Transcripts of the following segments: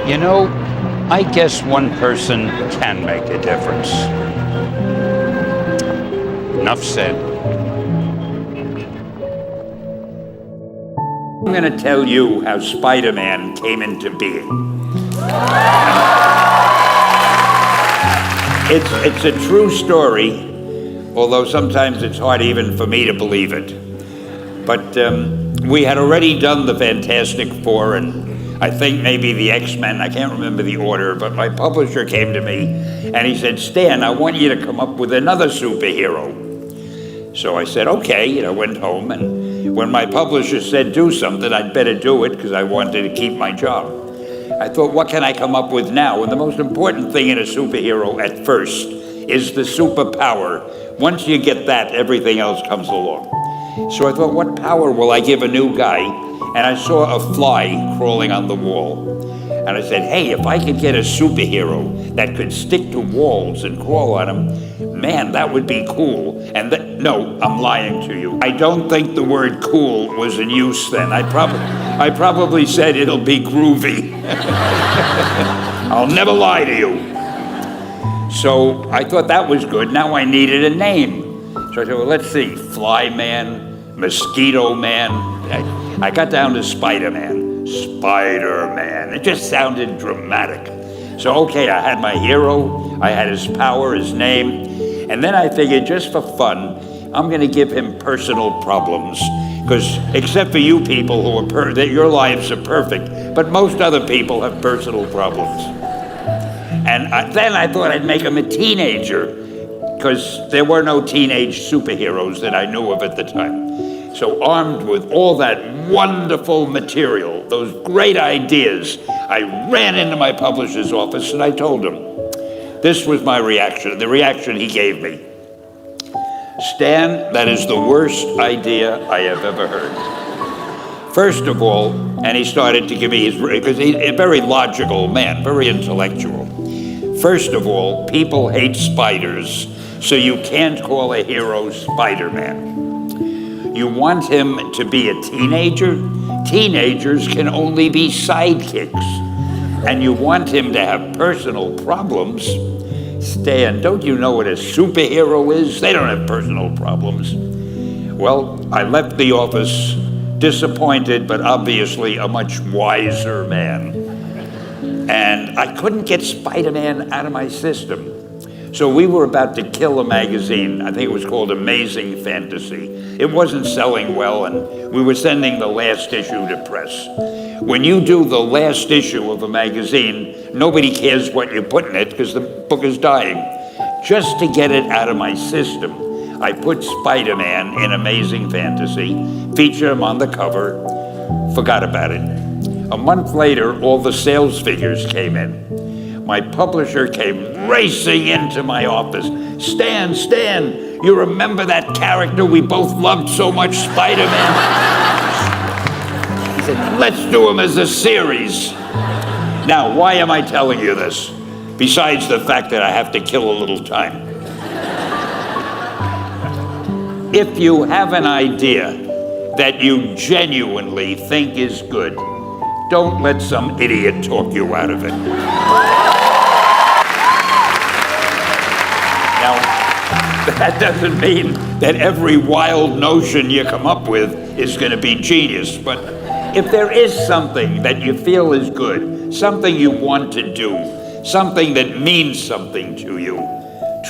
You know, I guess one person can make a difference. Enough said. I'm going to tell you how Spider-Man came into being. It's a true story, although sometimes it's hard even for me to believe it. But we had already done the Fantastic Four and I think maybe the X-Men, I can't remember the order, but my publisher came to me and he said, Stan, I want you to come up with another superhero. So I said, okay, I went home, and when my publisher said do something, I'd better do it because I wanted to keep my job. I thought, what can I come up with now? And the most important thing in a superhero at first is the superpower. Once you get that, everything else comes along. So I thought, what power will I give a new guy? And I saw a fly crawling on the wall. And I said, hey, if I could get a superhero that could stick to walls and crawl on them, man, that would be cool. And no, I'm lying to you. I don't think the word cool was in use then. I probably said it'll be groovy. I'll never lie to you. So I thought that was good. Now I needed a name. So I said, well, let's see, Fly Man, Mosquito Man. I got down to Spider-Man. Spider-Man. It just sounded dramatic. So, okay, I had my hero, I had his power, his name, and then I figured just for fun, I'm going to give him personal problems. Because except for you people who are that your lives are perfect, but most other people have personal problems. And then I thought I'd make him a teenager, because there were no teenage superheroes that I knew of at the time. So armed with all that wonderful material, those great ideas, I ran into my publisher's office and I told him, this was my reaction, the reaction he gave me. Stan, that is the worst idea I have ever heard. First of all, and he started to give me his, because he's a very logical man, very intellectual. First of all, people hate spiders, so you can't call a hero Spider-Man. You want him to be a teenager? Teenagers can only be sidekicks. And you want him to have personal problems? Stan, don't you know what a superhero is? They don't have personal problems. Well, I left the office disappointed, but obviously a much wiser man. And I couldn't get Spider-Man out of my system. So we were about to kill a magazine. I think it was called Amazing Fantasy. It wasn't selling well, and we were sending the last issue to press. When you do the last issue of a magazine, nobody cares what you put in it because the book is dying. Just to get it out of my system, I put Spider-Man in Amazing Fantasy, featured him on the cover, forgot about it. A month later, all the sales figures came in. My publisher came racing into my office. Stan, you remember that character we both loved so much, Spider-Man? He said, let's do him as a series. Now, why am I telling you this? Besides the fact that I have to kill a little time. If you have an idea that you genuinely think is good, don't let some idiot talk you out of it. Now, that doesn't mean that every wild notion you come up with is going to be genius, but if there is something that you feel is good, something you want to do, something that means something to you,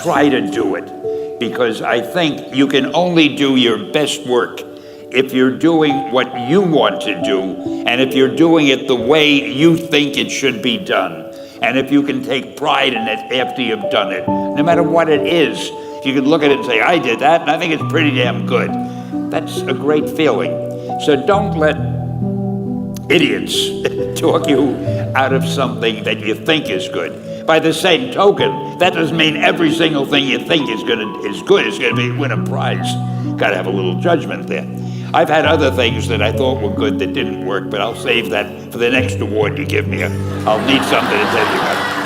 try to do it. Because I think you can only do your best work if you're doing what you want to do, and if you're doing it the way you think it should be done. And if you can take pride in it after you've done it, no matter what it is, if you can look at it and say, I did that, and I think it's pretty damn good. That's a great feeling. So don't let idiots talk you out of something that you think is good. By the same token, that doesn't mean every single thing you think is good is going to win a prize. Got to have a little judgment there. I've had other things that I thought were good that didn't work, but I'll save that for the next award you give me. I'll need something to tell you about.